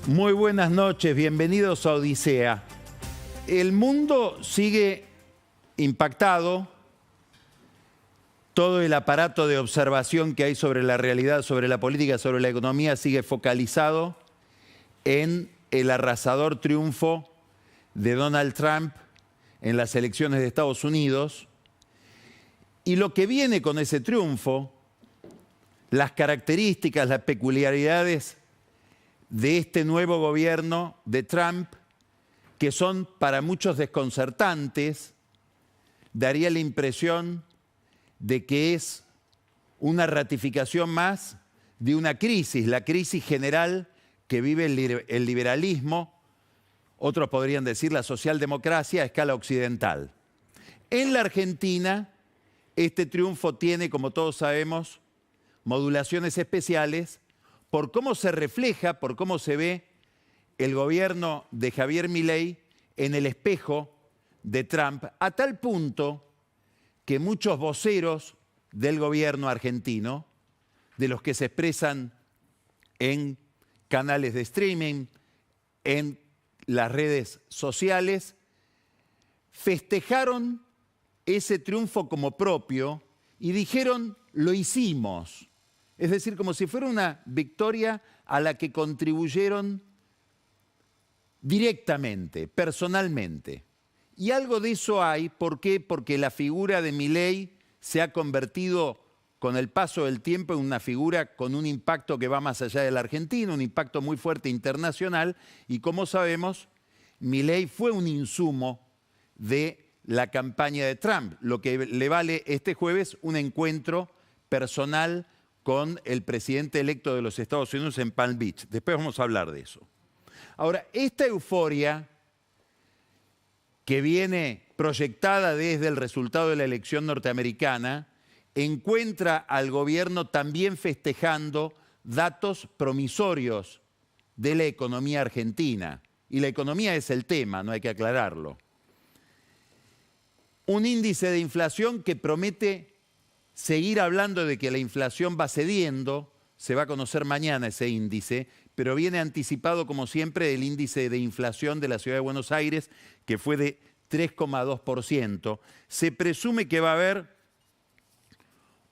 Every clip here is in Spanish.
Muy buenas noches, bienvenidos a Odisea. El mundo sigue impactado, todo el aparato de observación que hay sobre la realidad, sobre la política, sobre la economía sigue focalizado en el arrasador triunfo de Donald Trump en las elecciones de Estados Unidos. Y lo que viene con ese triunfo, las características, las peculiaridades de este nuevo gobierno de Trump, que son para muchos desconcertantes, daría la impresión de que es una ratificación más de una crisis, la crisis general que vive el liberalismo, otros podrían decir la socialdemocracia a escala occidental. En la Argentina, este triunfo tiene, como todos sabemos, modulaciones especiales por cómo se refleja, por cómo se ve el gobierno de Javier Milei en el espejo de Trump, a tal punto que muchos voceros del gobierno argentino, de los que se expresan en canales de streaming, en las redes sociales, festejaron ese triunfo como propio y dijeron, lo hicimos. Es decir, como si fuera una victoria a la que contribuyeron directamente, personalmente. Y algo de eso hay, ¿por qué? Porque la figura de Milei se ha convertido con el paso del tiempo en una figura con un impacto que va más allá de la Argentina, un impacto muy fuerte internacional, y como sabemos, Milei fue un insumo de la campaña de Trump, lo que le vale este jueves un encuentro personal con el presidente electo de los Estados Unidos en Palm Beach. Después vamos a hablar de eso. Ahora, esta euforia que viene proyectada desde el resultado de la elección norteamericana encuentra al gobierno también festejando datos promisorios de la economía argentina. Y la economía es el tema, no hay que aclararlo. Un índice de inflación que promete seguir hablando de que la inflación va cediendo, se va a conocer mañana ese índice, pero viene anticipado como siempre del índice de inflación de la Ciudad de Buenos Aires, que fue de 3,2%. Se presume que va a haber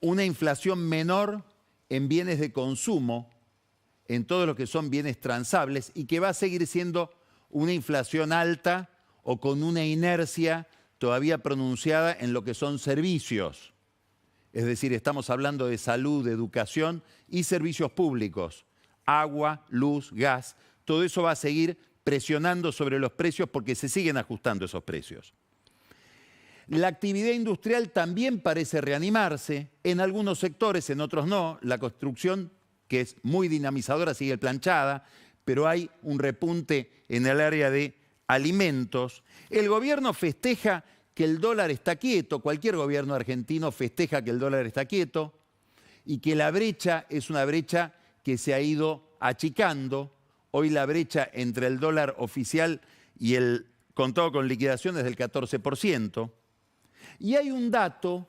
una inflación menor en bienes de consumo, en todo lo que son bienes transables, y que va a seguir siendo una inflación alta o con una inercia todavía pronunciada en lo que son servicios. Es decir, estamos hablando de salud, de educación y servicios públicos. Agua, luz, gas, todo eso va a seguir presionando sobre los precios porque se siguen ajustando esos precios. La actividad industrial también parece reanimarse, en algunos sectores, en otros no. La construcción, que es muy dinamizadora, sigue planchada, pero hay un repunte en el área de alimentos. El gobierno festeja que el dólar está quieto, cualquier gobierno argentino festeja que el dólar está quieto y que la brecha es una brecha que se ha ido achicando. Hoy la brecha entre el dólar oficial y el contado con liquidación es del 14%. Y hay un dato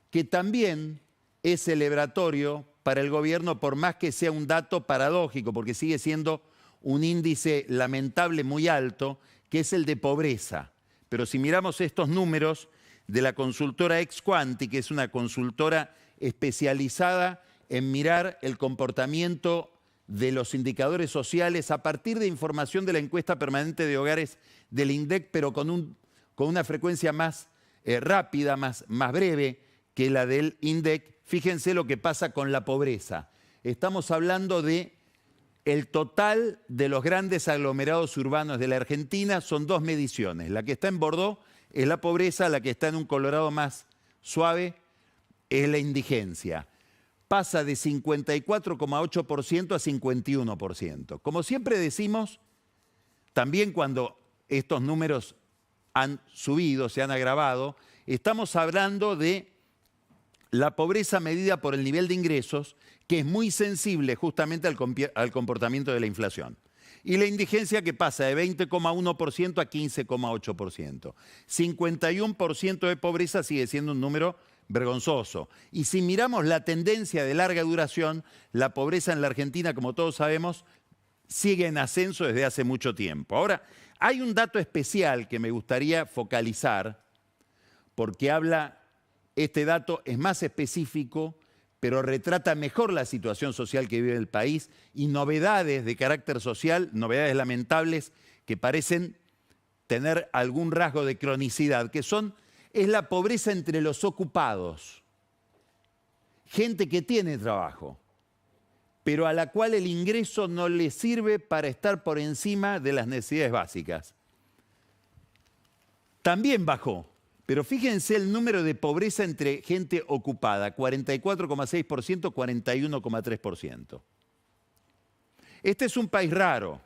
que también es celebratorio para el gobierno, por más que sea un dato paradójico, porque sigue siendo un índice lamentable muy alto, que es el de pobreza. Pero si miramos estos números de la consultora Exquanti, que es una consultora especializada en mirar el comportamiento de los indicadores sociales a partir de información de la encuesta permanente de hogares del INDEC, pero con una frecuencia más rápida, más breve que la del INDEC, fíjense lo que pasa con la pobreza. Estamos hablando de el total de los grandes aglomerados urbanos de la Argentina, son dos mediciones. La que está en Bordeaux es la pobreza, la que está en un Colorado más suave es la indigencia. Pasa de 54,8% a 51%. Como siempre decimos, también cuando estos números han subido, se han agravado, estamos hablando de la pobreza medida por el nivel de ingresos, que es muy sensible justamente al comportamiento de la inflación. Y la indigencia que pasa de 20,1% a 15,8%. 51% de pobreza sigue siendo un número vergonzoso. Y si miramos la tendencia de larga duración, la pobreza en la Argentina, como todos sabemos, sigue en ascenso desde hace mucho tiempo. Ahora, hay un dato especial que me gustaría focalizar, porque este dato es más específico, pero retrata mejor la situación social que vive el país y novedades de carácter social, novedades lamentables que parecen tener algún rasgo de cronicidad, es la pobreza entre los ocupados. Gente que tiene trabajo, pero a la cual el ingreso no le sirve para estar por encima de las necesidades básicas. También bajó, pero fíjense el número de pobreza entre gente ocupada, 44,6%, 41,3%. Este es un país raro,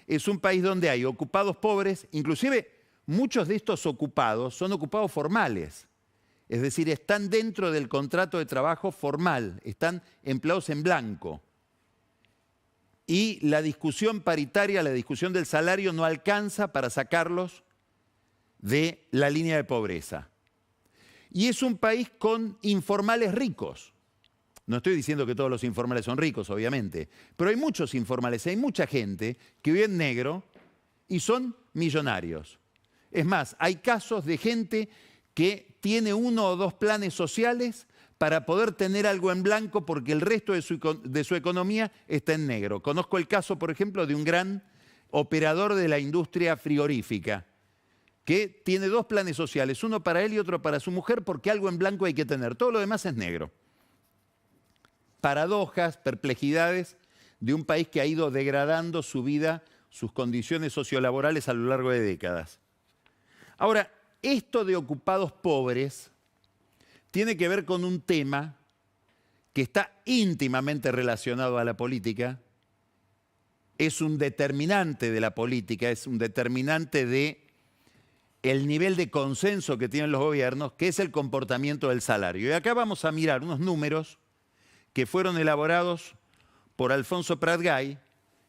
es un país donde hay ocupados pobres, inclusive muchos de estos ocupados son ocupados formales, es decir, están dentro del contrato de trabajo formal, están empleados en blanco. Y la discusión paritaria, la discusión del salario no alcanza para sacarlos de la línea de pobreza. Y es un país con informales ricos. No estoy diciendo que todos los informales son ricos, obviamente, pero hay muchos informales, hay mucha gente que vive en negro y son millonarios. Es más, hay casos de gente que tiene 1 o 2 planes sociales para poder tener algo en blanco porque el resto de su economía está en negro. Conozco el caso, por ejemplo, de un gran operador de la industria frigorífica que tiene 2 planes sociales, uno para él y otro para su mujer, porque algo en blanco hay que tener. Todo lo demás es negro. Paradojas, perplejidades de un país que ha ido degradando su vida, sus condiciones sociolaborales a lo largo de décadas. Ahora, esto de ocupados pobres tiene que ver con un tema que está íntimamente relacionado a la política, es un determinante de la política, es un determinante de el nivel de consenso que tienen los gobiernos, que es el comportamiento del salario. Y acá vamos a mirar unos números que fueron elaborados por Alfonso Prat-Gay.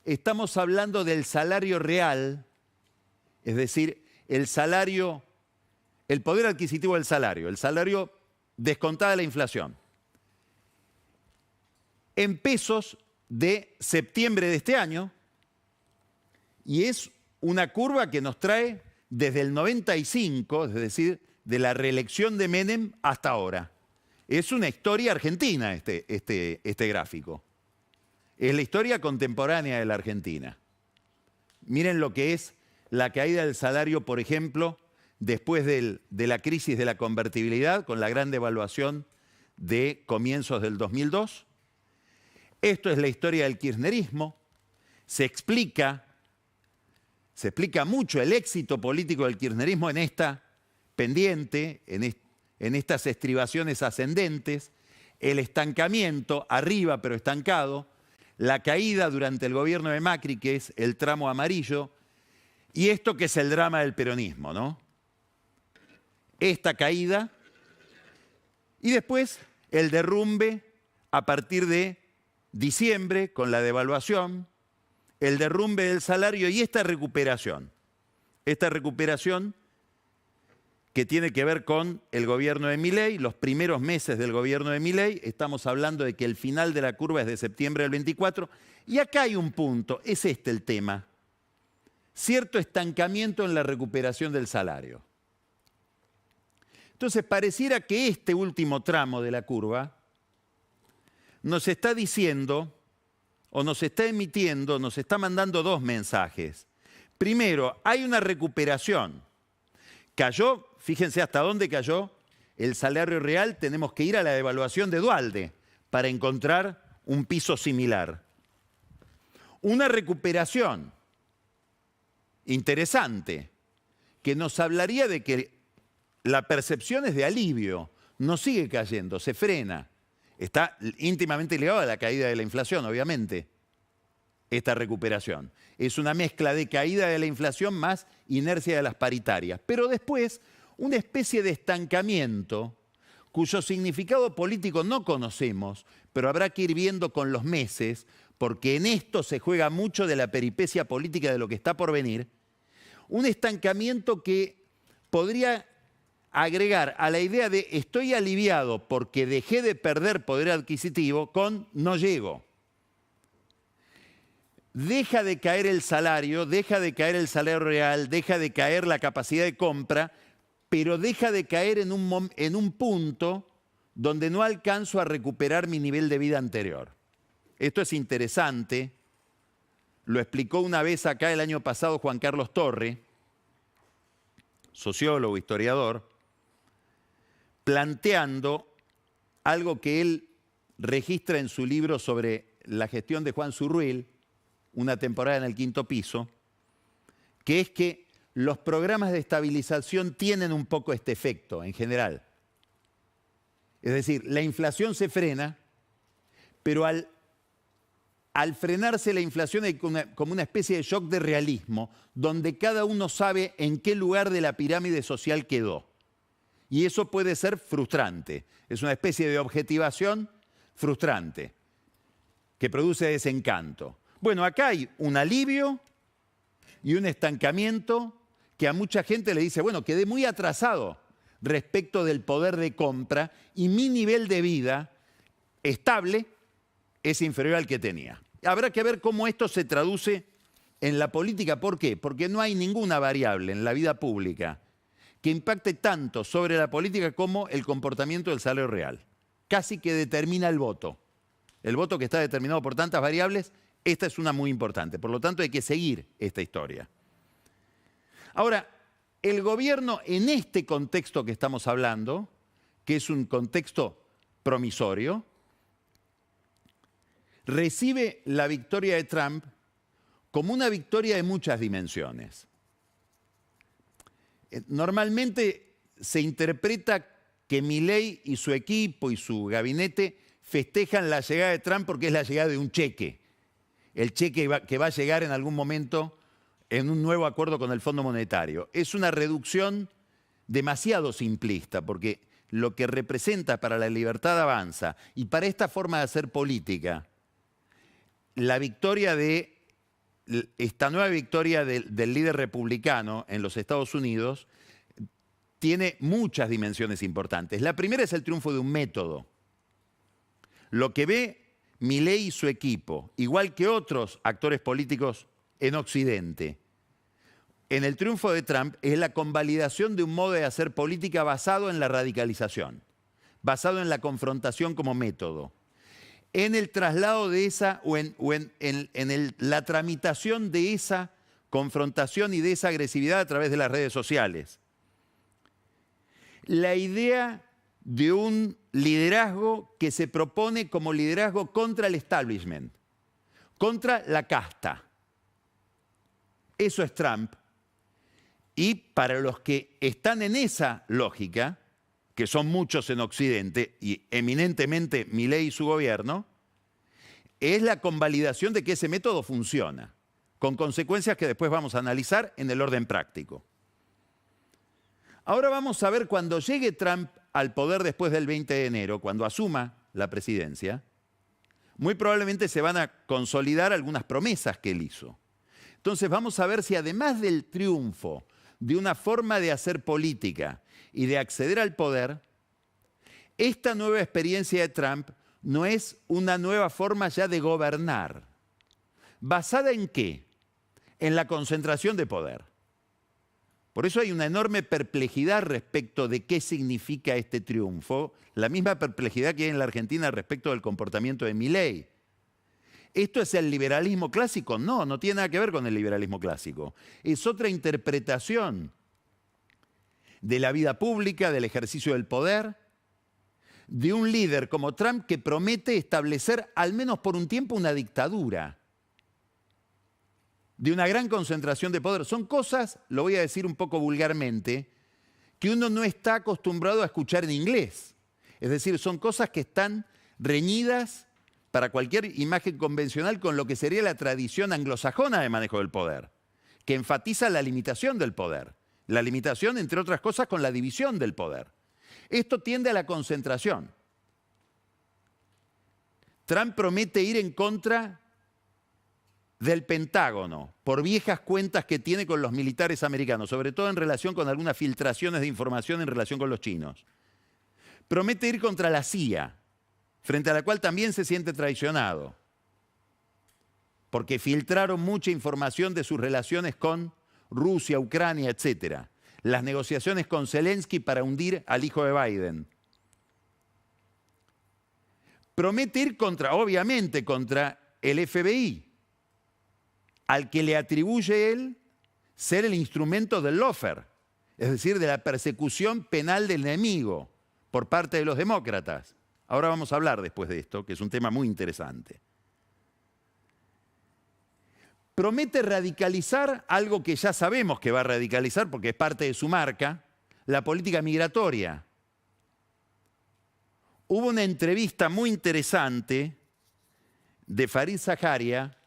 Estamos hablando del salario real, es decir, el poder adquisitivo del salario, el salario descontada la inflación. En pesos de septiembre de este año, y es una curva que nos trae desde el 95, es decir, de la reelección de Menem hasta ahora. Es una historia argentina este gráfico. Es la historia contemporánea de la Argentina. Miren lo que es la caída del salario, por ejemplo, después de la crisis de la convertibilidad, con la gran devaluación de comienzos del 2002. Esto es la historia del kirchnerismo. Se explica mucho el éxito político del kirchnerismo en esta pendiente, en estas estribaciones ascendentes, el estancamiento, arriba pero estancado, la caída durante el gobierno de Macri, que es el tramo amarillo, y esto que es el drama del peronismo, ¿no? Esta caída y después el derrumbe a partir de diciembre con la devaluación, el derrumbe del salario y esta recuperación que tiene que ver con el gobierno de Milei, los primeros meses del gobierno de Milei. Estamos hablando de que el final de la curva es de septiembre del 24, y acá hay un punto, es este el tema, cierto estancamiento en la recuperación del salario. Entonces pareciera que este último tramo de la curva nos está diciendo, o nos está emitiendo, nos está mandando 2 mensajes. Primero, hay una recuperación. Cayó, fíjense hasta dónde cayó el salario real, tenemos que ir a la devaluación de Duhalde para encontrar un piso similar. Una recuperación interesante que nos hablaría de que la percepción es de alivio, no sigue cayendo, se frena. Está íntimamente ligado a la caída de la inflación, obviamente, esta recuperación. Es una mezcla de caída de la inflación más inercia de las paritarias. Pero después, una especie de estancamiento cuyo significado político no conocemos, pero habrá que ir viendo con los meses, porque en esto se juega mucho de la peripecia política de lo que está por venir. Un estancamiento que podría agregar a la idea de estoy aliviado porque dejé de perder poder adquisitivo con no llego. deja de caer el salario, deja de caer el salario real, deja de caer la capacidad de compra, pero deja de caer en un punto donde no alcanzo a recuperar mi nivel de vida anterior. Esto es interesante, lo explicó una vez acá el año pasado Juan Carlos Torre, sociólogo, historiador, planteando algo que él registra en su libro sobre la gestión de Juan Zurruel, Una temporada en el quinto piso, que es que los programas de estabilización tienen un poco este efecto en general. Es decir, la inflación se frena, pero al frenarse la inflación hay como una especie de shock de realismo, donde cada uno sabe en qué lugar de la pirámide social quedó. Y eso puede ser frustrante. Es una especie de objetivación frustrante, que produce desencanto. Bueno, acá hay un alivio y un estancamiento que a mucha gente le dice, bueno, quedé muy atrasado respecto del poder de compra y mi nivel de vida estable es inferior al que tenía. Habrá que ver cómo esto se traduce en la política. ¿Por qué? Porque no hay ninguna variable en la vida pública que impacte tanto sobre la política como el comportamiento del salario real. Casi que determina el voto. El voto que está determinado por tantas variables, esta es una muy importante. Por lo tanto, hay que seguir esta historia. Ahora, el gobierno en este contexto que estamos hablando, que es un contexto promisorio, recibe la victoria de Trump como una victoria de muchas dimensiones. Normalmente se interpreta que Milei y su equipo y su gabinete festejan la llegada de Trump porque es la llegada de un cheque. El cheque que va a llegar en algún momento en un nuevo acuerdo con el Fondo Monetario. Es una reducción demasiado simplista porque lo que representa para la libertad avanza y para esta forma de hacer política, la victoria de esta nueva victoria del líder republicano en los Estados Unidos tiene muchas dimensiones importantes. La primera es el triunfo de un método. Lo que ve Milei y su equipo, igual que otros actores políticos en Occidente, en el triunfo de Trump es la convalidación de un modo de hacer política basado en la radicalización, basado en la confrontación como método, en el traslado de esa o en la tramitación de esa confrontación y de esa agresividad a través de las redes sociales. La idea de un liderazgo que se propone como liderazgo contra el establishment, contra la casta. Eso es Trump. Y para los que están en esa lógica, que son muchos en Occidente y eminentemente Milei y su gobierno, es la convalidación de que ese método funciona, con consecuencias que después vamos a analizar en el orden práctico. Ahora vamos a ver cuando llegue Trump al poder después del 20 de enero, cuando asuma la presidencia, muy probablemente se van a consolidar algunas promesas que él hizo. Entonces vamos a ver si además del triunfo de una forma de hacer política y de acceder al poder, esta nueva experiencia de Trump no es una nueva forma ya de gobernar. ¿Basada en qué? En la concentración de poder. Por eso hay una enorme perplejidad respecto de qué significa este triunfo, la misma perplejidad que hay en la Argentina respecto del comportamiento de Milei. ¿Esto es el liberalismo clásico? No, no tiene nada que ver con el liberalismo clásico. Es otra interpretación de la vida pública, del ejercicio del poder, de un líder como Trump que promete establecer, al menos por un tiempo, una dictadura, de una gran concentración de poder. Son cosas, lo voy a decir un poco vulgarmente, que uno no está acostumbrado a escuchar en inglés. Es decir, son cosas que están reñidas para cualquier imagen convencional con lo que sería la tradición anglosajona de manejo del poder, que enfatiza la limitación del poder. La limitación, entre otras cosas, con la división del poder. Esto tiende a la concentración. Trump promete ir en contra del Pentágono por viejas cuentas que tiene con los militares americanos, sobre todo en relación con algunas filtraciones de información en relación con los chinos. Promete ir contra la CIA, frente a la cual también se siente traicionado. porque filtraron mucha información de sus relaciones con Rusia, Ucrania, etc. Las negociaciones con Zelensky para hundir al hijo de Biden. Promete ir obviamente, contra el FBI, al que le atribuye él ser el instrumento del lawfare, es decir, de la persecución penal del enemigo por parte de los demócratas. Ahora vamos a hablar después de esto, que es un tema muy interesante. Promete radicalizar algo que ya sabemos que va a radicalizar porque es parte de su marca, la política migratoria. Hubo una entrevista muy interesante de Fareed Zakaria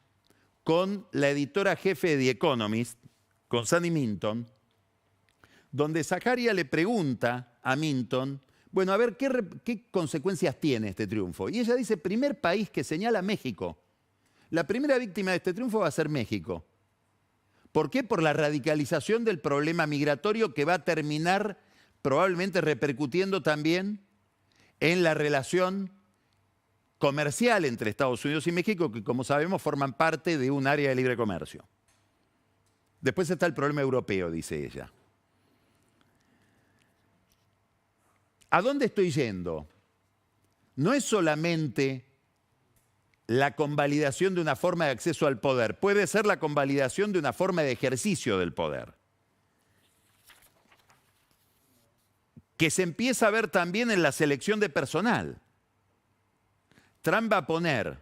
con la editora jefe de The Economist, con Sandy Minton, donde Zakaria le pregunta a Minton, bueno, a ver, ¿qué consecuencias tiene este triunfo? Y ella dice, primer país que señala México. La primera víctima de este triunfo va a ser México. ¿Por qué? Por la radicalización del problema migratorio que va a terminar probablemente repercutiendo también en la relación comercial entre Estados Unidos y México, que como sabemos forman parte de un área de libre comercio. Después está el problema europeo, dice ella. ¿A dónde estoy yendo? No es solamente la convalidación de una forma de acceso al poder, puede ser la convalidación de una forma de ejercicio del poder, que se empieza a ver también en la selección de personal. Trump va a poner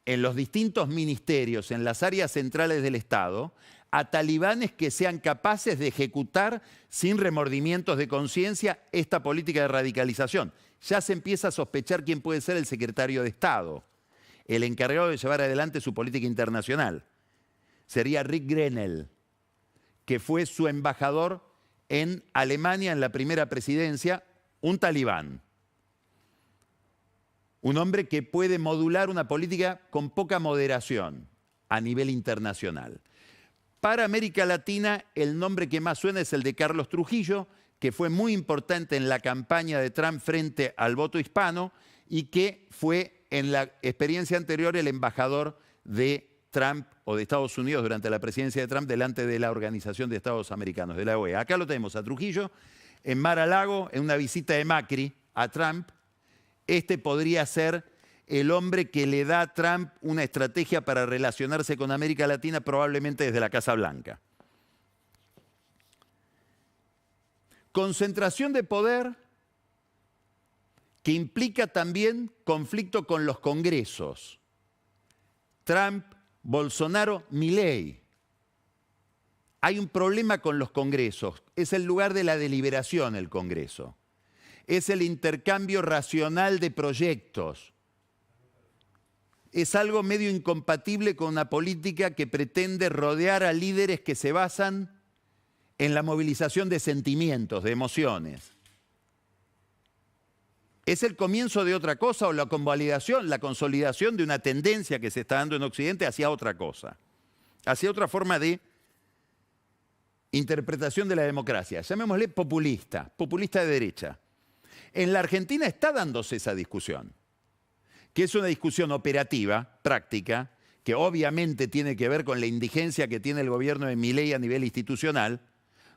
en los distintos ministerios, en las áreas centrales del Estado, a talibanes que sean capaces de ejecutar sin remordimientos de conciencia esta política de radicalización. Ya se empieza a sospechar quién puede ser el secretario de Estado, el encargado de llevar adelante su política internacional. Sería Rick Grenell, que fue su embajador en Alemania en la primera presidencia, un talibán. Un hombre que puede modular una política con poca moderación a nivel internacional. Para América Latina, el nombre que más suena es el de Carlos Trujillo, que fue muy importante en la campaña de Trump frente al voto hispano y que fue en la experiencia anterior el embajador de Trump o de Estados Unidos durante la presidencia de Trump delante de la Organización de Estados Americanos, de la OEA. Acá lo tenemos a Trujillo en Mar-a-Lago, en una visita de Macri a Trump. Este podría ser el hombre que le da a Trump una estrategia para relacionarse con América Latina, probablemente desde la Casa Blanca. Concentración de poder que implica también conflicto con los congresos. Trump, Bolsonaro, Milei. Hay un problema con los congresos. Es el lugar de la deliberación el Congreso. Es el intercambio racional de proyectos. Es algo medio incompatible con una política que pretende rodear a líderes que se basan en la movilización de sentimientos, de emociones. ¿Es el comienzo de otra cosa o la convalidación, la consolidación de una tendencia que se está dando en Occidente hacia otra cosa? Hacia otra forma de interpretación de la democracia. Llamémosle populista, populista de derecha. En la Argentina está dándose esa discusión, que es una discusión operativa, práctica, que obviamente tiene que ver con la indigencia que tiene el gobierno de Milei a nivel institucional.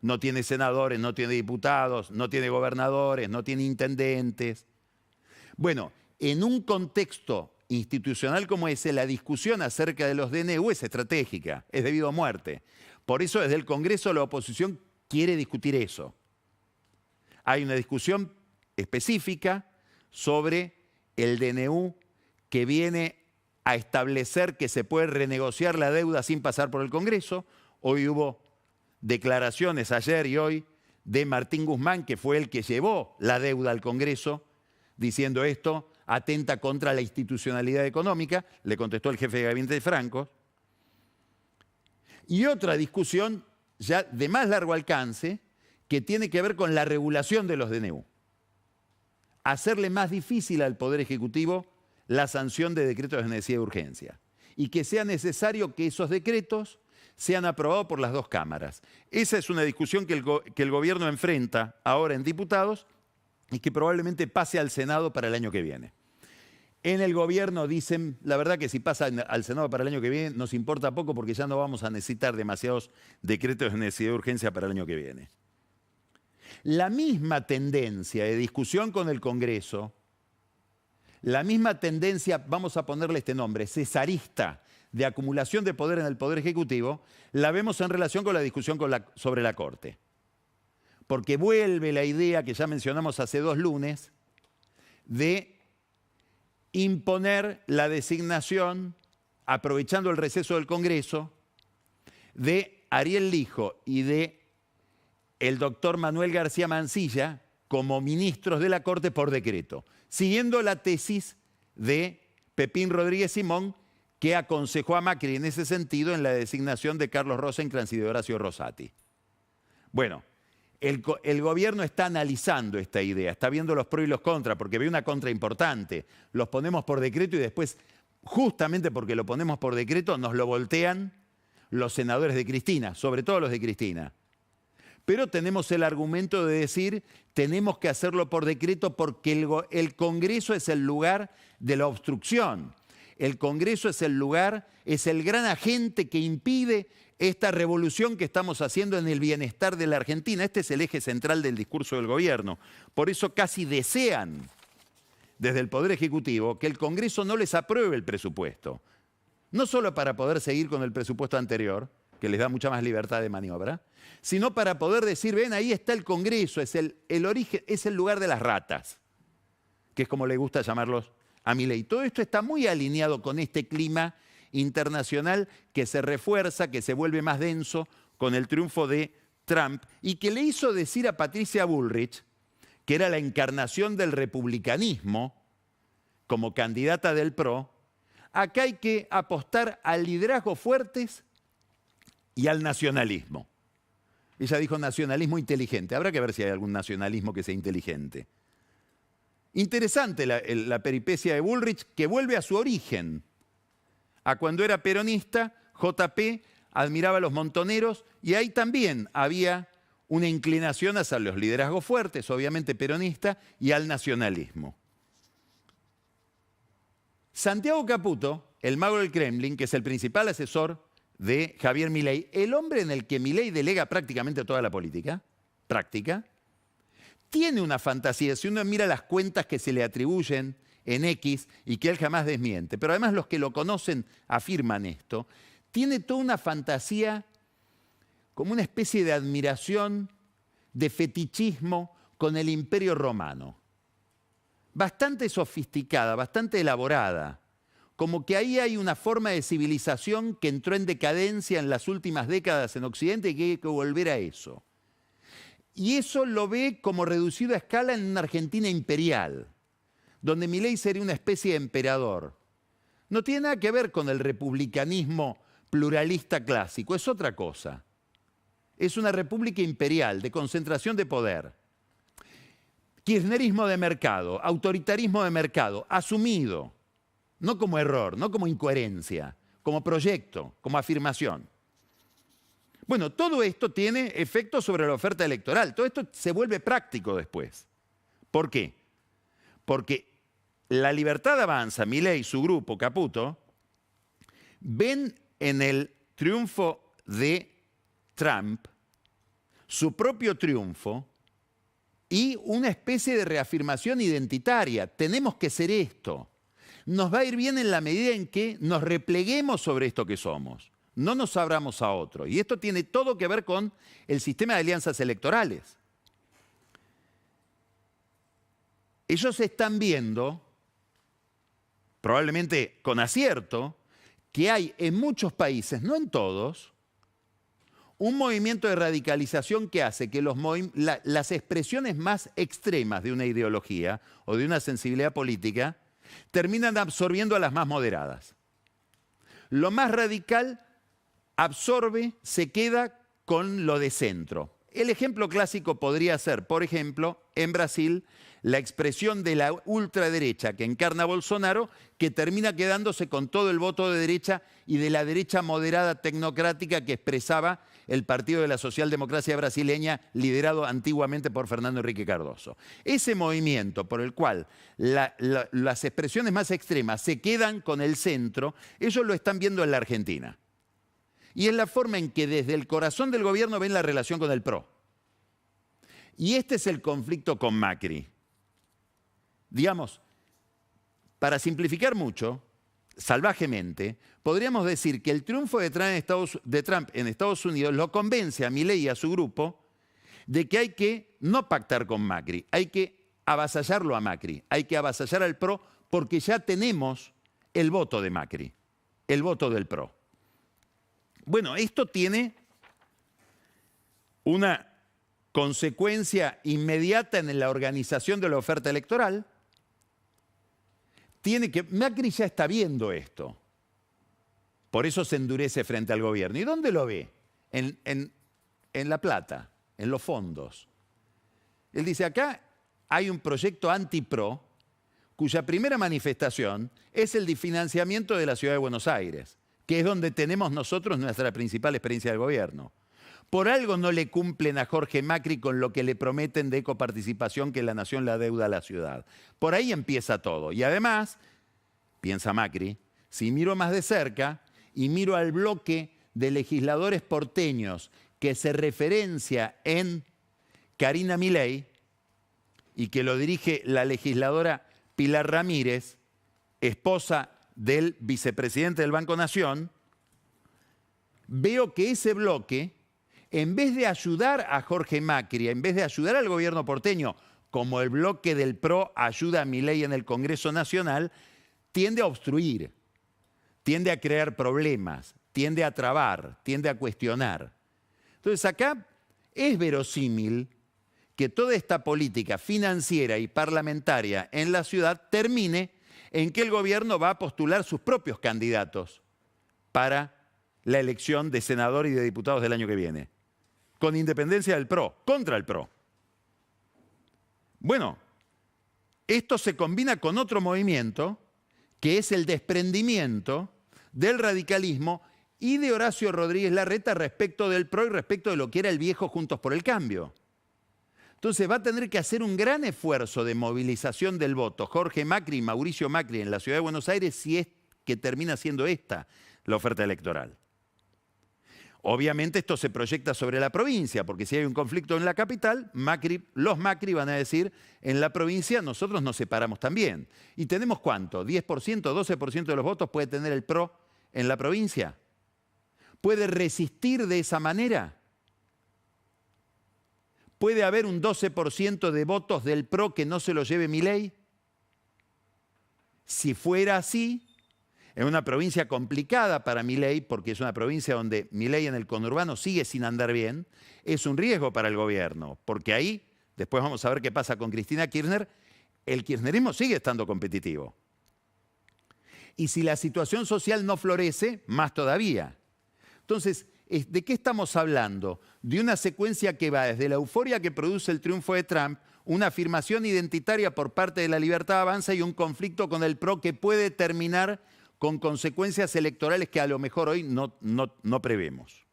No tiene senadores, no tiene diputados, no tiene gobernadores, no tiene intendentes. Bueno, en un contexto institucional como ese, la discusión acerca de los DNU es estratégica, es debido a muerte. Por eso desde el Congreso la oposición quiere discutir eso. Hay una discusión específica sobre el DNU que viene a establecer que se puede renegociar la deuda sin pasar por el Congreso. Hoy hubo declaraciones ayer y hoy de Martín Guzmán, que fue el que llevó la deuda al Congreso, diciendo esto atenta contra la institucionalidad económica, le contestó el jefe de gabinete de Franco. Y otra discusión ya de más largo alcance que tiene que ver con la regulación de los DNU. Hacerle más difícil al Poder Ejecutivo la sanción de decretos de necesidad de urgencia y que sea necesario que esos decretos sean aprobados por las dos cámaras. Esa es una discusión que el gobierno enfrenta ahora en diputados y que probablemente pase al Senado para el año que viene. En el gobierno dicen, la verdad que si pasa al Senado para el año que viene, nos importa poco porque ya no vamos a necesitar demasiados decretos de necesidad de urgencia para el año que viene. La misma tendencia de discusión con el Congreso, la misma tendencia, vamos a ponerle este nombre, cesarista, de acumulación de poder en el Poder Ejecutivo, la vemos en relación con la discusión sobre la Corte. Porque vuelve la idea que ya mencionamos hace 2 lunes de imponer la designación, aprovechando el receso del Congreso, de Ariel Lijo y de el doctor Manuel García Mansilla como ministros de la Corte por decreto, siguiendo la tesis de Pepín Rodríguez Simón, que aconsejó a Macri en ese sentido en la designación de Carlos Rosenkrantz y de Horacio Rosati. Bueno, el gobierno está analizando esta idea, está viendo los pros y los contras, porque ve una contra importante. Los ponemos por decreto y después, justamente porque lo ponemos por decreto, nos lo voltean los senadores de Cristina, sobre todo los de Cristina. Pero tenemos el argumento de decir, tenemos que hacerlo por decreto porque el Congreso es el lugar de la obstrucción. El Congreso es el lugar, es el gran agente que impide esta revolución que estamos haciendo en el bienestar de la Argentina. Este es el eje central del discurso del gobierno. Por eso casi desean, desde el Poder Ejecutivo, que el Congreso no les apruebe el presupuesto. No solo para poder seguir con el presupuesto anterior, que les da mucha más libertad de maniobra, sino para poder decir, ven, ahí está el Congreso, es el origen, es el lugar de las ratas, que es como le gusta llamarlos a Milei. Todo esto está muy alineado con este clima internacional que se refuerza, que se vuelve más denso con el triunfo de Trump y que le hizo decir a Patricia Bullrich, que era la encarnación del republicanismo como candidata del PRO, acá hay que apostar a liderazgos fuertes y al nacionalismo. Ella dijo nacionalismo inteligente. Habrá que ver si hay algún nacionalismo que sea inteligente. Interesante la peripecia de Bullrich, que vuelve a su origen. A cuando era peronista, JP admiraba a los montoneros y ahí también había una inclinación hacia los liderazgos fuertes, obviamente peronista, y al nacionalismo. Santiago Caputo, el mago del Kremlin, que es el principal asesor de Javier Milei, el hombre en el que Milei delega prácticamente toda la política, práctica, tiene una fantasía. Si uno mira las cuentas que se le atribuyen en X y que él jamás desmiente, pero además los que lo conocen afirman esto, tiene toda una fantasía como una especie de admiración, de fetichismo con el Imperio Romano. Bastante sofisticada, bastante elaborada, como que ahí hay una forma de civilización que entró en decadencia en las últimas décadas en Occidente y que hay que volver a eso. Y eso lo ve como reducido a escala en una Argentina imperial, donde Milei sería una especie de emperador. No tiene nada que ver con el republicanismo pluralista clásico, es otra cosa. Es una república imperial, de concentración de poder. Kirchnerismo de mercado, autoritarismo de mercado, asumido, no como error, no como incoherencia, como proyecto, como afirmación. Bueno, todo esto tiene efectos sobre la oferta electoral. Todo esto se vuelve práctico después. ¿Por qué? Porque La Libertad Avanza, Milei y su grupo, Caputo, ven en el triunfo de Trump su propio triunfo y una especie de reafirmación identitaria. Tenemos que ser esto. Nos va a ir bien en la medida en que nos repleguemos sobre esto que somos. No nos abramos a otro. Y esto tiene todo que ver con el sistema de alianzas electorales. Ellos están viendo, probablemente con acierto, que hay en muchos países, no en todos, un movimiento de radicalización que hace que las expresiones más extremas de una ideología o de una sensibilidad política terminan absorbiendo a las más moderadas. Lo más radical absorbe, se queda con lo de centro. El ejemplo clásico podría ser, por ejemplo, en Brasil, la expresión de la ultraderecha que encarna Bolsonaro, que termina quedándose con todo el voto de derecha y de la derecha moderada tecnocrática que expresaba el Partido de la Socialdemocracia Brasileña, liderado antiguamente por Fernando Henrique Cardoso. Ese movimiento por el cual las expresiones más extremas se quedan con el centro, ellos lo están viendo en la Argentina. Y es la forma en que desde el corazón del gobierno ven la relación con el PRO. Y este es el conflicto con Macri. Digamos, para simplificar mucho, salvajemente, podríamos decir que el triunfo de Trump en Estados Unidos lo convence a Milei y a su grupo de que hay que no pactar con Macri, hay que avasallarlo a Macri, hay que avasallar al PRO porque ya tenemos el voto de Macri, el voto del PRO. Bueno, esto tiene una consecuencia inmediata en la organización de la oferta electoral. Macri ya está viendo esto. Por eso se endurece frente al gobierno. ¿Y dónde lo ve? En la plata, en los fondos. Él dice, acá hay un proyecto anti-PRO cuya primera manifestación es el financiamiento de la Ciudad de Buenos Aires, que es donde tenemos nosotros nuestra principal experiencia del gobierno. Por algo no le cumplen a Jorge Macri con lo que le prometen de ecoparticipación que la nación le adeuda a la ciudad. Por ahí empieza todo. Y además, piensa Macri, si miro más de cerca y miro al bloque de legisladores porteños que se referencia en Karina Milei y que lo dirige la legisladora Pilar Ramírez, esposa del vicepresidente del Banco Nación, veo que ese bloque, en vez de ayudar a Jorge Macri, en vez de ayudar al gobierno porteño, como el bloque del PRO ayuda a Milei en el Congreso Nacional, tiende a obstruir, tiende a crear problemas, tiende a trabar, tiende a cuestionar. Entonces acá es verosímil que toda esta política financiera y parlamentaria en la ciudad termine en que el gobierno va a postular sus propios candidatos para la elección de senador y de diputados del año que viene, con independencia del PRO, contra el PRO. Bueno, esto se combina con otro movimiento, que es el desprendimiento del radicalismo y de Horacio Rodríguez Larreta respecto del PRO y respecto de lo que era el viejo Juntos por el Cambio. Entonces va a tener que hacer un gran esfuerzo de movilización del voto Jorge Macri y Mauricio Macri en la Ciudad de Buenos Aires si es que termina siendo esta la oferta electoral. Obviamente esto se proyecta sobre la provincia, porque si hay un conflicto en la capital, los Macri van a decir, en la provincia nosotros nos separamos también. ¿Y tenemos cuánto? ¿10%, 12% de los votos puede tener el PRO en la provincia? ¿Puede resistir de esa manera? ¿Puede haber un 12% de votos del PRO que no se lo lleve Milei? Si fuera así, en una provincia complicada para Milei, porque es una provincia donde Milei en el conurbano sigue sin andar bien, es un riesgo para el gobierno, porque ahí, después vamos a ver qué pasa con Cristina Kirchner, el kirchnerismo sigue estando competitivo. Y si la situación social no florece, más todavía. Entonces, ¿de qué estamos hablando? De una secuencia que va desde la euforia que produce el triunfo de Trump, una afirmación identitaria por parte de la Libertad Avanza y un conflicto con el PRO que puede terminar con consecuencias electorales que a lo mejor hoy no prevemos.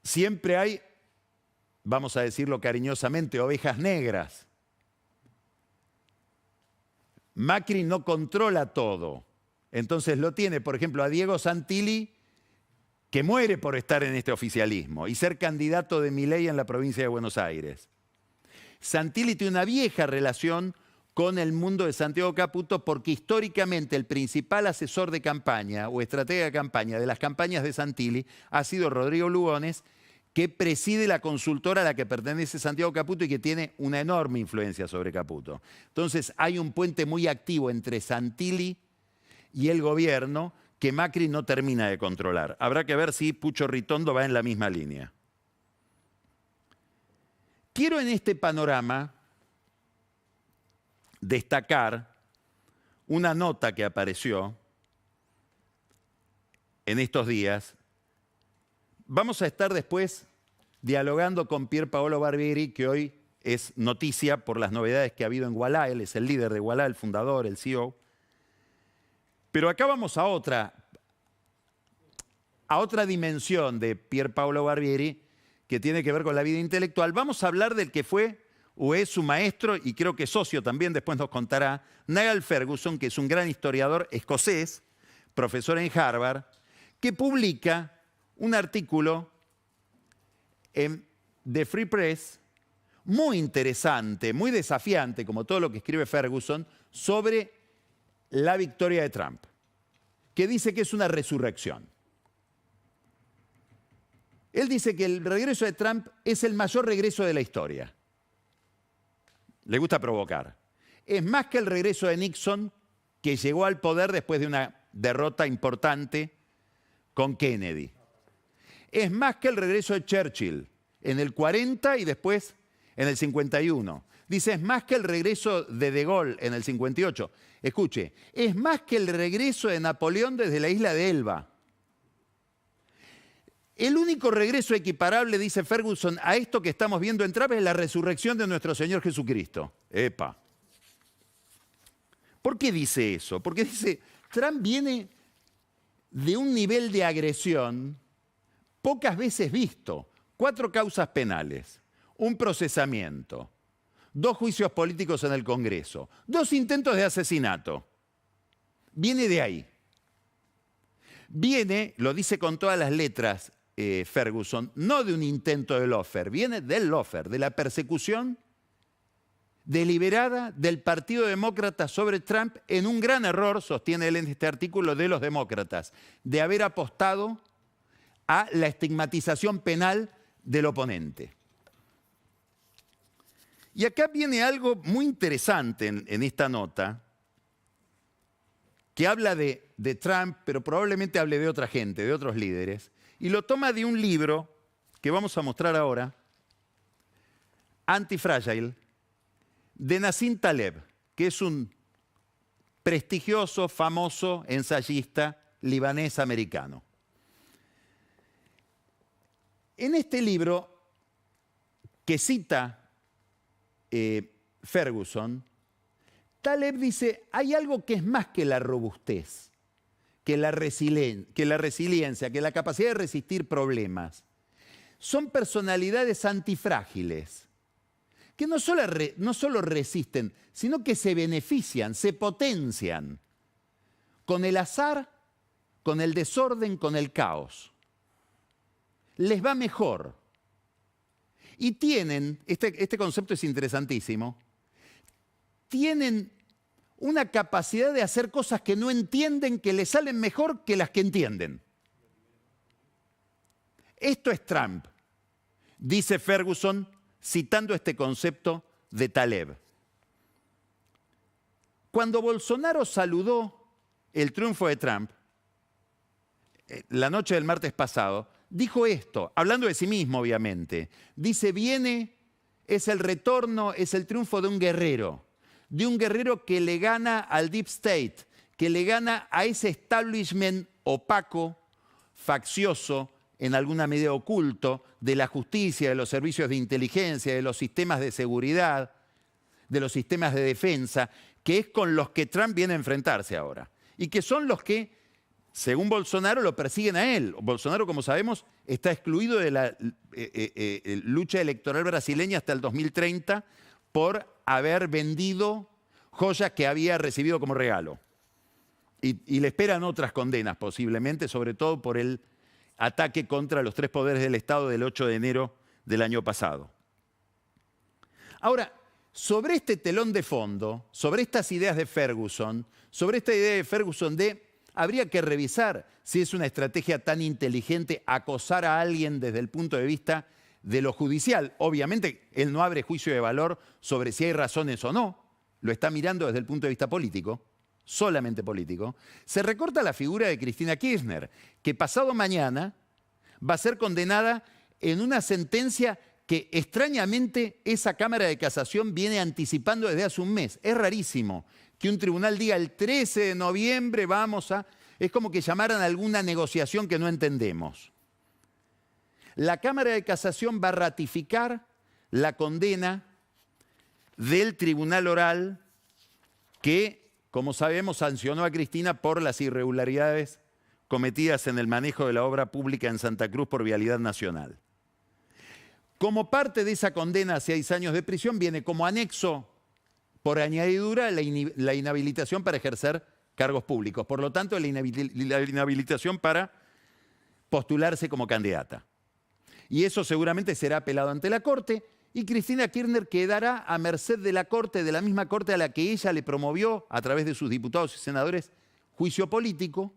Siempre hay, vamos a decirlo cariñosamente, ovejas negras. Macri no controla todo. Entonces lo tiene, por ejemplo, a Diego Santilli, que muere por estar en este oficialismo y ser candidato de Milei en la provincia de Buenos Aires. Santilli tiene una vieja relación con el mundo de Santiago Caputo porque históricamente el principal asesor de campaña o estratega de campaña de las campañas de Santilli ha sido Rodrigo Lugones, que preside la consultora a la que pertenece Santiago Caputo y que tiene una enorme influencia sobre Caputo. Entonces hay un puente muy activo entre Santilli y el gobierno que Macri no termina de controlar. Habrá que ver si Pucho Ritondo va en la misma línea. Quiero en este panorama destacar una nota que apareció en estos días. Vamos a estar después dialogando con Pier Paolo Barbieri, que hoy es noticia por las novedades que ha habido en Voilà. Él es el líder de Voilà, el fundador, el CEO. Pero acá vamos a otra dimensión de Pier Paolo Barbieri, que tiene que ver con la vida intelectual. Vamos a hablar del que fue o es su maestro, y creo que socio también, después nos contará, Niall Ferguson, que es un gran historiador escocés, profesor en Harvard, que publica un artículo en The Free Press muy interesante, muy desafiante, como todo lo que escribe Ferguson, sobre la victoria de Trump, que dice que es una resurrección. Él dice que el regreso de Trump es el mayor regreso de la historia. Le gusta provocar. Es más que el regreso de Nixon, que llegó al poder después de una derrota importante con Kennedy. Es más que el regreso de Churchill en el 40 y después en el 51. Dice, es más que el regreso de De Gaulle en el 58. Escuche, es más que el regreso de Napoleón desde la isla de Elba. El único regreso equiparable, dice Ferguson, a esto que estamos viendo en Trump es la resurrección de nuestro Señor Jesucristo. ¡Epa! ¿Por qué dice eso? Porque dice, Trump viene de un nivel de agresión pocas veces visto. 4 causas penales, un procesamiento, 2 juicios políticos en el Congreso, 2 intentos de asesinato. Viene de ahí. Viene, lo dice con todas las letras Ferguson, no de un intento de lawfare, viene del lawfare, de la persecución deliberada del Partido Demócrata sobre Trump en un gran error, sostiene él en este artículo, de los demócratas, de haber apostado a la estigmatización penal del oponente. Y acá viene algo muy interesante en esta nota, que habla de Trump, pero probablemente hable de otra gente, de otros líderes, y lo toma de un libro que vamos a mostrar ahora, Antifragile, de Nassim Taleb, que es un prestigioso, famoso ensayista libanés-americano. En este libro, que cita Ferguson, Taleb dice, hay algo que es más que la robustez, que la resiliencia, que la capacidad de resistir problemas. Son personalidades antifrágiles, que no solo resisten, sino que se benefician, se potencian con el azar, con el desorden, con el caos. Les va mejor. Y tienen, este concepto es interesantísimo, tienen una capacidad de hacer cosas que no entienden, que les salen mejor que las que entienden. Esto es Trump, dice Ferguson, citando este concepto de Taleb. Cuando Bolsonaro saludó el triunfo de Trump, la noche del martes pasado, dijo esto, hablando de sí mismo, obviamente. Dice, es el retorno, es el triunfo de un guerrero que le gana al Deep State, que le gana a ese establishment opaco, faccioso, en alguna medida oculto, de la justicia, de los servicios de inteligencia, de los sistemas de seguridad, de los sistemas de defensa, que es con los que Trump viene a enfrentarse ahora. Y que son los que, según Bolsonaro, lo persiguen a él. Bolsonaro, como sabemos, está excluido de la lucha electoral brasileña hasta el 2030 por haber vendido joyas que había recibido como regalo. Y le esperan otras condenas posiblemente, sobre todo por el ataque contra los 3 poderes del Estado del 8 de enero del año pasado. Ahora, sobre este telón de fondo, sobre estas ideas de Ferguson, sobre esta idea de Ferguson habría que revisar si es una estrategia tan inteligente acosar a alguien desde el punto de vista de lo judicial. Obviamente, él no abre juicio de valor sobre si hay razones o no, lo está mirando desde el punto de vista político, solamente político. Se recorta la figura de Cristina Kirchner, que pasado mañana va a ser condenada en una sentencia que extrañamente esa Cámara de Casación viene anticipando desde hace un mes. Es rarísimo que un tribunal diga el 13 de noviembre vamos a... Es como que llamaran a alguna negociación que no entendemos. La Cámara de Casación va a ratificar la condena del Tribunal Oral que, como sabemos, sancionó a Cristina por las irregularidades cometidas en el manejo de la obra pública en Santa Cruz por Vialidad Nacional. Como parte de esa condena a 6 años de prisión viene como anexo, por añadidura, la inhabilitación para ejercer cargos públicos. Por lo tanto, la inhabilitación para postularse como candidata. Y eso seguramente será apelado ante la Corte y Cristina Kirchner quedará a merced de la Corte, de la misma Corte a la que ella le promovió, a través de sus diputados y senadores, juicio político.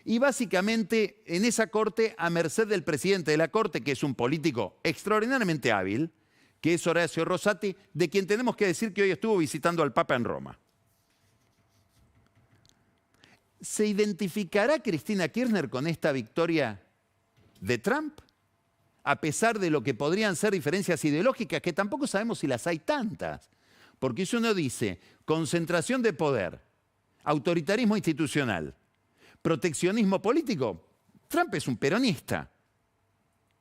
Y básicamente en esa Corte, a merced del presidente de la Corte, que es un político extraordinariamente hábil, que es Horacio Rosati, de quien tenemos que decir que hoy estuvo visitando al Papa en Roma. ¿Se identificará Cristina Kirchner con esta victoria de Trump? A pesar de lo que podrían ser diferencias ideológicas, que tampoco sabemos si las hay tantas. Porque si uno dice concentración de poder, autoritarismo institucional, proteccionismo político, Trump es un peronista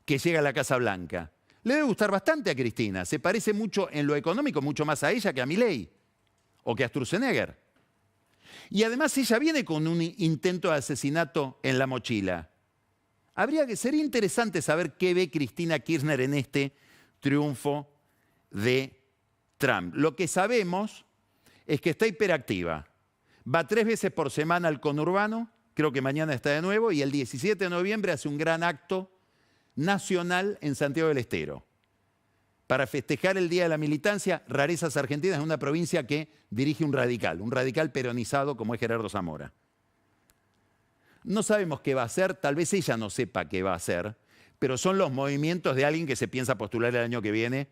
que llega a la Casa Blanca. Le debe gustar bastante a Cristina. Se parece mucho en lo económico, mucho más a ella que a Milei o que a Sturzenegger. Y además ella viene con un intento de asesinato en la mochila. Sería interesante saber qué ve Cristina Kirchner en este triunfo de Trump. Lo que sabemos es que está hiperactiva. Va 3 veces por semana al conurbano, creo que mañana está de nuevo, y el 17 de noviembre hace un gran acto nacional en Santiago del Estero para festejar el Día de la Militancia, rarezas argentinas, en una provincia que dirige un radical peronizado como es Gerardo Zamora. No sabemos qué va a hacer, tal vez ella no sepa qué va a hacer, pero son los movimientos de alguien que se piensa postular el año que viene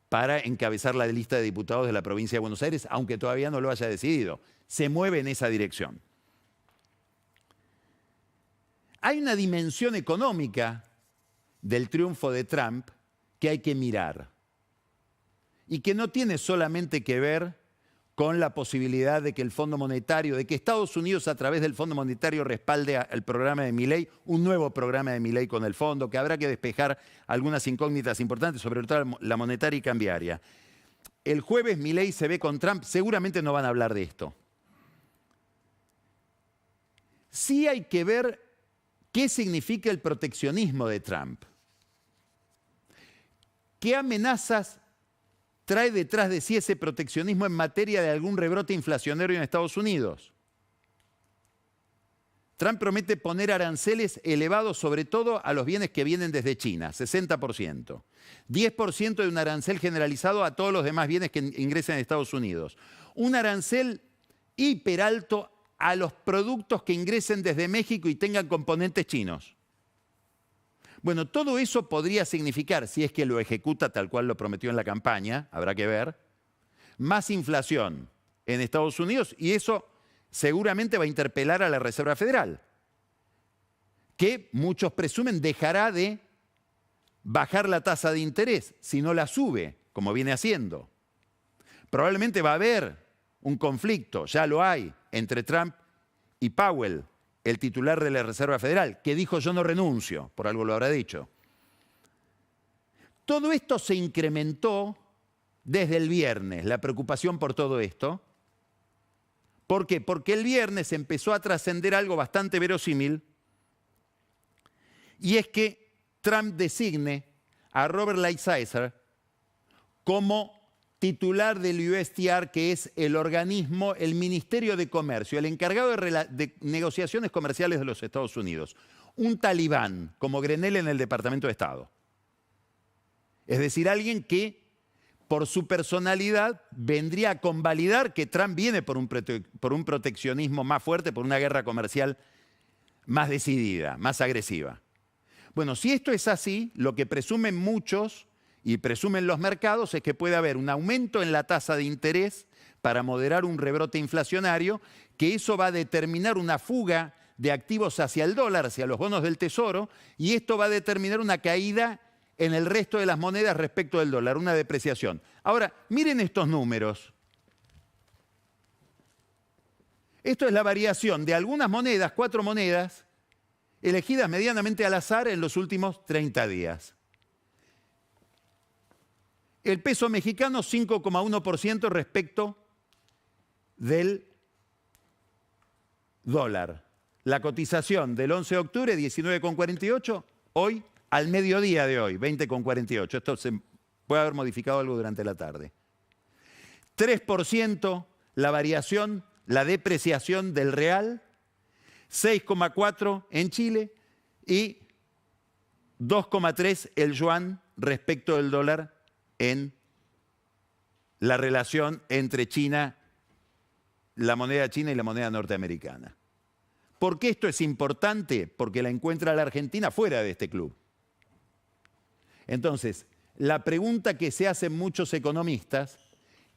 para encabezar la lista de diputados de la provincia de Buenos Aires, aunque todavía no lo haya decidido. Se mueve en esa dirección. Hay una dimensión económica del triunfo de Trump que hay que mirar y que no tiene solamente que ver con la posibilidad de que el Fondo Monetario, de que Estados Unidos a través del Fondo Monetario respalde el programa de Milei, un nuevo programa de Milei con el fondo, que habrá que despejar algunas incógnitas importantes, sobre todo la monetaria y cambiaria. El jueves Milei se ve con Trump, seguramente no van a hablar de esto. Sí hay que ver qué significa el proteccionismo de Trump. ¿Qué amenazas trae detrás de sí ese proteccionismo en materia de algún rebrote inflacionario en Estados Unidos? Trump promete poner aranceles elevados sobre todo a los bienes que vienen desde China, 60%. 10% de un arancel generalizado a todos los demás bienes que ingresen a Estados Unidos. Un arancel hiperalto a los productos que ingresen desde México y tengan componentes chinos. Bueno, todo eso podría significar, si es que lo ejecuta tal cual lo prometió en la campaña, habrá que ver, más inflación en Estados Unidos, y eso seguramente va a interpelar a la Reserva Federal, que muchos presumen dejará de bajar la tasa de interés si no la sube, como viene haciendo. Probablemente va a haber un conflicto, ya lo hay, entre Trump y Powell, el titular de la Reserva Federal, que dijo yo no renuncio, por algo lo habrá dicho. Todo esto se incrementó desde el viernes, la preocupación por todo esto. ¿Por qué? Porque el viernes empezó a trascender algo bastante verosímil, y es que Trump designe a Robert Lighthizer como titular del USTR, que es el organismo, el Ministerio de Comercio, el encargado de negociaciones comerciales de los Estados Unidos. Un talibán, como Grenell en el Departamento de Estado. Es decir, alguien que, por su personalidad, vendría a convalidar que Trump viene por un proteccionismo más fuerte, por una guerra comercial más decidida, más agresiva. Bueno, si esto es así, lo que presumen muchos y presumen los mercados es que puede haber un aumento en la tasa de interés para moderar un rebrote inflacionario, que eso va a determinar una fuga de activos hacia el dólar, hacia los bonos del Tesoro, y esto va a determinar una caída en el resto de las monedas respecto del dólar, una depreciación. Ahora, miren estos números. Esto es la variación de algunas monedas, 4 monedas, elegidas medianamente al azar en los últimos 30 días. El peso mexicano 5,1% respecto del dólar. La cotización del 11 de octubre, 19,48, hoy, al mediodía de hoy, 20,48. Esto se puede haber modificado algo durante la tarde. 3% la variación, la depreciación del real, 6,4 en Chile y 2,3 el yuan respecto del dólar en la relación entre China, la moneda china y la moneda norteamericana. ¿Por qué esto es importante? Porque la encuentra la Argentina fuera de este club. Entonces, la pregunta que se hacen muchos economistas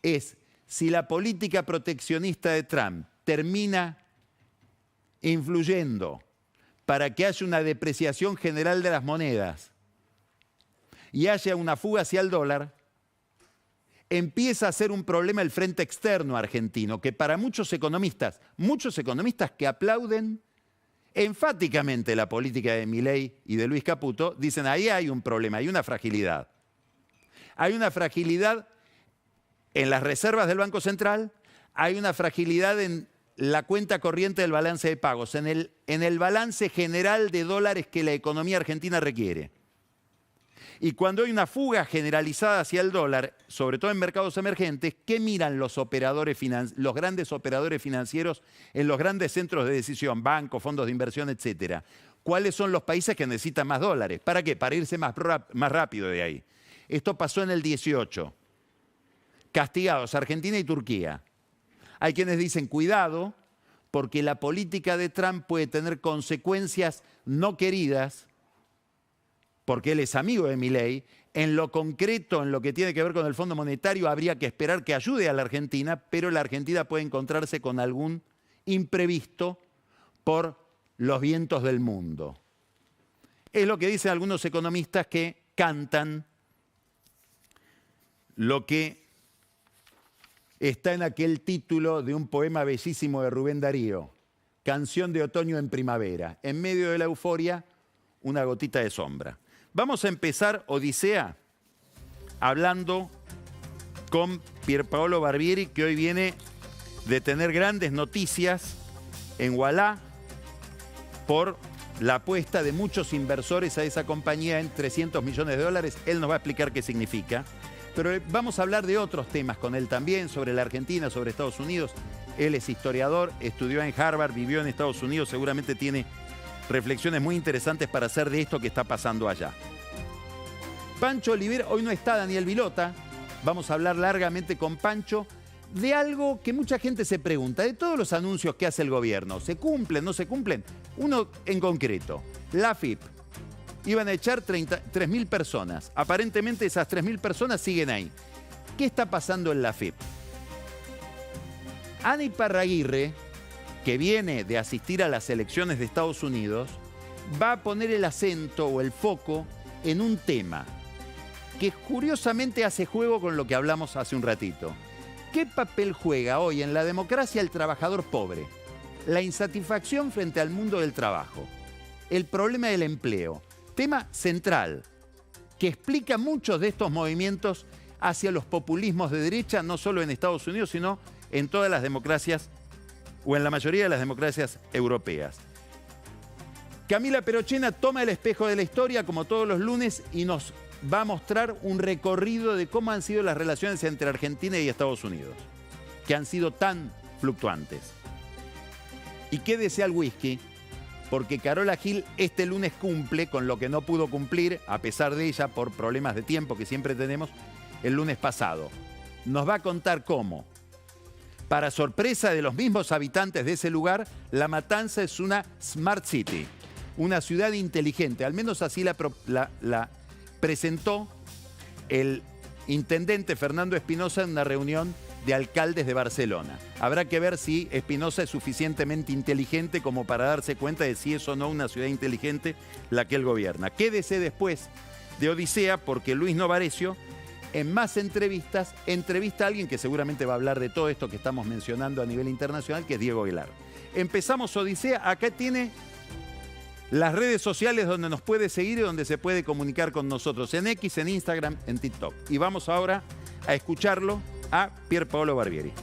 es si la política proteccionista de Trump termina influyendo para que haya una depreciación general de las monedas y haya una fuga hacia el dólar, empieza a ser un problema el frente externo argentino, que para muchos economistas que aplauden enfáticamente la política de Milei y de Luis Caputo, dicen ahí hay un problema, hay una fragilidad. Hay una fragilidad en las reservas del Banco Central, hay una fragilidad en la cuenta corriente del balance de pagos, en el balance general de dólares que la economía argentina requiere. Y cuando hay una fuga generalizada hacia el dólar, sobre todo en mercados emergentes, ¿qué miran los grandes operadores financieros en los grandes centros de decisión, bancos, fondos de inversión, etcétera? ¿Cuáles son los países que necesitan más dólares? ¿Para qué? Para irse más rápido de ahí. Esto pasó en el 18. Castigados Argentina y Turquía. Hay quienes dicen, cuidado, porque la política de Trump puede tener consecuencias no queridas, porque él es amigo de Milei. En lo concreto, en lo que tiene que ver con el Fondo Monetario, habría que esperar que ayude a la Argentina, pero la Argentina puede encontrarse con algún imprevisto por los vientos del mundo. Es lo que dicen algunos economistas que cantan lo que está en aquel título de un poema bellísimo de Rubén Darío, Canción de otoño en primavera. En medio de la euforia, una gotita de sombra. Vamos a empezar Odisea hablando con Pierpaolo Barbieri, que hoy viene de tener grandes noticias en Ualá por la apuesta de muchos inversores a esa compañía en 300 millones de dólares. Él nos va a explicar qué significa. Pero vamos a hablar de otros temas con él también, sobre la Argentina, sobre Estados Unidos. Él es historiador, estudió en Harvard, vivió en Estados Unidos, seguramente tiene reflexiones muy interesantes para hacer de esto que está pasando allá. Pancho Olivera, hoy no está Daniel Vilota, vamos a hablar largamente con Pancho de algo que mucha gente se pregunta, de todos los anuncios que hace el gobierno, ¿se cumplen, no se cumplen? Uno en concreto, la AFIP, iban a echar 3.000 personas, aparentemente esas 3.000 personas siguen ahí. ¿Qué está pasando en la AFIP? Ana Iparraguirre, que viene de asistir a las elecciones de Estados Unidos, va a poner el acento o el foco en un tema que curiosamente hace juego con lo que hablamos hace un ratito. ¿Qué papel juega hoy en la democracia el trabajador pobre? La insatisfacción frente al mundo del trabajo, el problema del empleo, tema central que explica muchos de estos movimientos hacia los populismos de derecha, no solo en Estados Unidos, sino en todas las democracias o en la mayoría de las democracias europeas. Camila Perochena toma el espejo de la historia como todos los lunes y nos va a mostrar un recorrido de cómo han sido las relaciones entre Argentina y Estados Unidos, que han sido tan fluctuantes. Y quédese al whisky, porque Carola Gil este lunes cumple con lo que no pudo cumplir, a pesar de ella, por problemas de tiempo que siempre tenemos, el lunes pasado. Nos va a contar cómo, para sorpresa de los mismos habitantes de ese lugar, La Matanza es una Smart City, una ciudad inteligente. Al menos así la presentó el intendente Fernando Espinosa en una reunión de alcaldes de Barcelona. Habrá que ver si Espinosa es suficientemente inteligente como para darse cuenta de si es o no una ciudad inteligente la que él gobierna. Quédese después de Odisea, porque Luis Novarecio, en más entrevistas, entrevista a alguien que seguramente va a hablar de todo esto que estamos mencionando a nivel internacional, que es Diego Aguilar. Empezamos Odisea. Acá tiene las redes sociales donde nos puede seguir y donde se puede comunicar con nosotros, en X, en Instagram, en TikTok. Y vamos ahora a escucharlo a Pier Paolo Barbieri.